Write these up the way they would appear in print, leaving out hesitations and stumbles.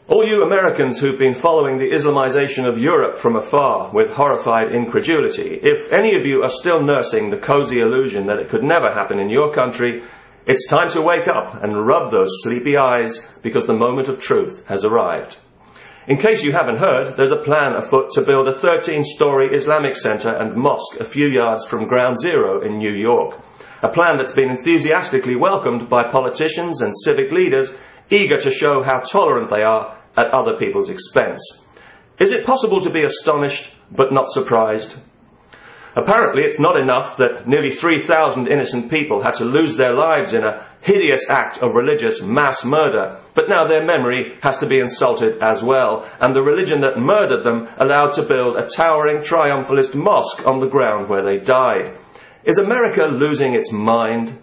All you Americans who've been following the Islamization of Europe from afar with horrified incredulity, if any of you are still nursing the cozy illusion that it could never happen in your country, it's time to wake up and rub those sleepy eyes, because the moment of truth has arrived. In case you haven't heard, there's a plan afoot to build a 13-story Islamic centre and mosque a few yards from Ground Zero in New York. A plan that's been enthusiastically welcomed by politicians and civic leaders eager to show how tolerant they are at other people's expense. Is it possible to be astonished but not surprised? Apparently it's not enough that nearly 3,000 innocent people had to lose their lives in a hideous act of religious mass murder, but now their memory has to be insulted as well, and the religion that murdered them allowed to build a towering triumphalist mosque on the ground where they died. Is America losing its mind?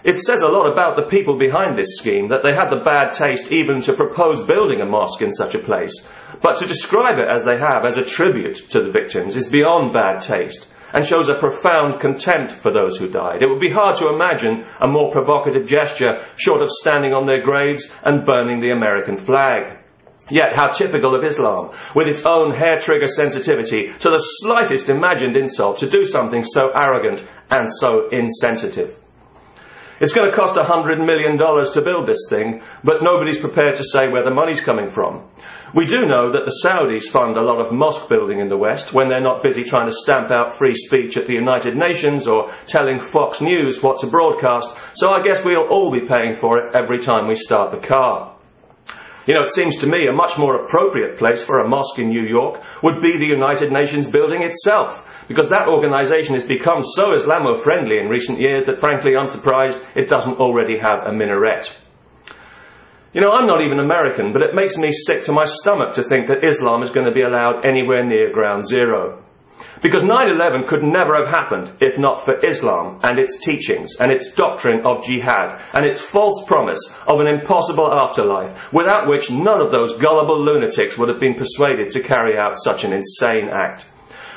It says a lot about the people behind this scheme that they had the bad taste even to propose building a mosque in such a place. But to describe it as they have, as a tribute to the victims, is beyond bad taste and shows a profound contempt for those who died. It would be hard to imagine a more provocative gesture short of standing on their graves and burning the American flag. Yet how typical of Islam, with its own hair-trigger sensitivity to the slightest imagined insult, to do something so arrogant and so insensitive. It's going to cost $100 million to build this thing, but nobody's prepared to say where the money's coming from. We do know that the Saudis fund a lot of mosque building in the West when they're not busy trying to stamp out free speech at the United Nations or telling Fox News what to broadcast, so I guess we'll all be paying for it every time we start the car. You know, it seems to me a much more appropriate place for a mosque in New York would be the United Nations building itself, because that organisation has become so Islamo-friendly in recent years that, frankly, I'm surprised it doesn't already have a minaret. You know, I'm not even American, but it makes me sick to my stomach to think that Islam is going to be allowed anywhere near Ground Zero. Because 9/11 could never have happened if not for Islam and its teachings and its doctrine of jihad and its false promise of an impossible afterlife, without which none of those gullible lunatics would have been persuaded to carry out such an insane act.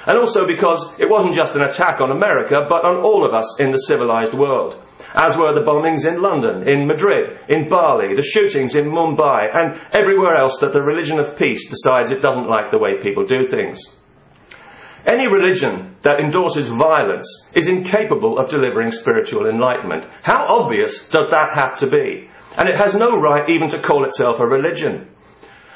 And also because it wasn't just an attack on America, but on all of us in the civilized world. As were the bombings in London, in Madrid, in Bali, the shootings in Mumbai, and everywhere else that the religion of peace decides it doesn't like the way people do things. Any religion that endorses violence is incapable of delivering spiritual enlightenment. How obvious does that have to be? And it has no right even to call itself a religion.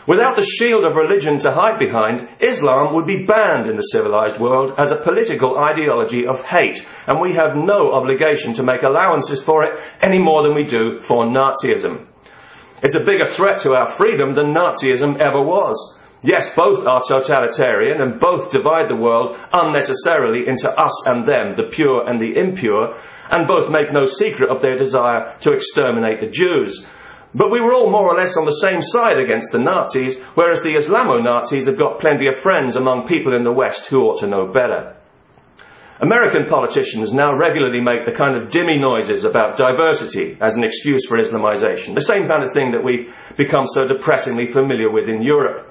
Without the shield of religion to hide behind, Islam would be banned in the civilized world as a political ideology of hate, and we have no obligation to make allowances for it any more than we do for Nazism. It's a bigger threat to our freedom than Nazism ever was. Yes, both are totalitarian and both divide the world unnecessarily into us and them, the pure and the impure, and both make no secret of their desire to exterminate the Jews. But we were all more or less on the same side against the Nazis, whereas the Islamo-Nazis have got plenty of friends among people in the West who ought to know better. American politicians now regularly make the kind of dimmy noises about diversity as an excuse for Islamization, the same kind of thing that we've become so depressingly familiar with in Europe.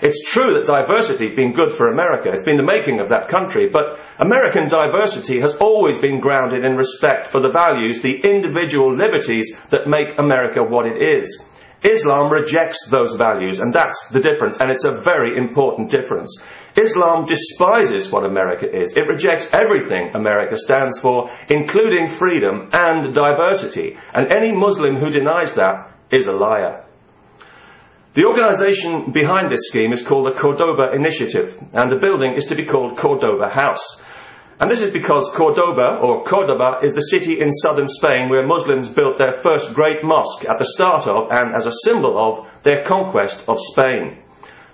It's true that diversity has been good for America. It's been the making of that country. But American diversity has always been grounded in respect for the values, the individual liberties that make America what it is. Islam rejects those values, and that's the difference, and it's a very important difference. Islam despises what America is. It rejects everything America stands for, including freedom and diversity. And any Muslim who denies that is a liar. The organisation behind this scheme is called the Cordoba Initiative, and the building is to be called Cordoba House. And this is because Cordoba, or Cordoba, is the city in southern Spain where Muslims built their first great mosque at the start of, and as a symbol of, their conquest of Spain.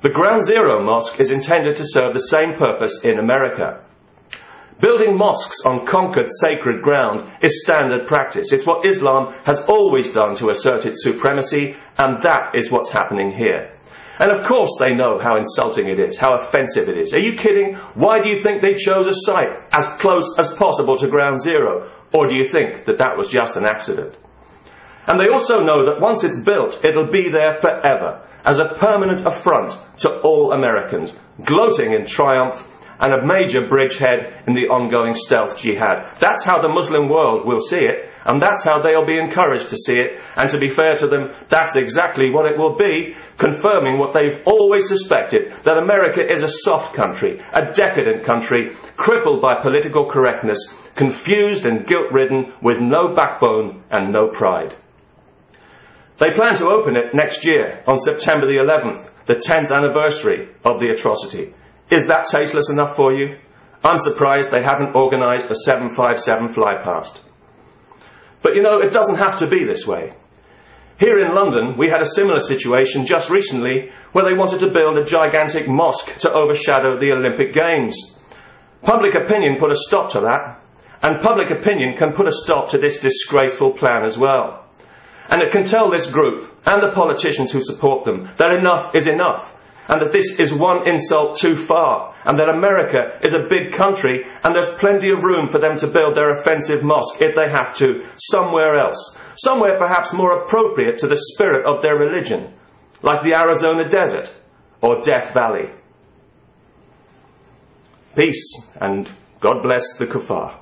The Ground Zero Mosque is intended to serve the same purpose in America. Building mosques on conquered sacred ground is standard practice. It's what Islam has always done to assert its supremacy, and that is what's happening here. And of course they know how insulting it is, how offensive it is. Are you kidding? Why do you think they chose a site as close as possible to Ground Zero? Or do you think that that was just an accident? And they also know that once it's built, it'll be there forever, as a permanent affront to all Americans, gloating in triumph and a major bridgehead in the ongoing stealth jihad. That's how the Muslim world will see it, and that's how they'll be encouraged to see it. And to be fair to them, that's exactly what it will be, confirming what they've always suspected, that America is a soft country, a decadent country, crippled by political correctness, confused and guilt-ridden, with no backbone and no pride. They plan to open it next year, on September the 11th, the 10th anniversary of the atrocity. Is that tasteless enough for you? I'm surprised they haven't organised a 757 flypast. But you know, it doesn't have to be this way. Here in London, we had a similar situation just recently, where they wanted to build a gigantic mosque to overshadow the Olympic Games. Public opinion put a stop to that, and public opinion can put a stop to this disgraceful plan as well. And it can tell this group, and the politicians who support them, that enough is enough, and that this is one insult too far, and that America is a big country, and there's plenty of room for them to build their offensive mosque, if they have to, somewhere else, somewhere perhaps more appropriate to the spirit of their religion, like the Arizona desert or Death Valley. Peace, and God bless the kuffar.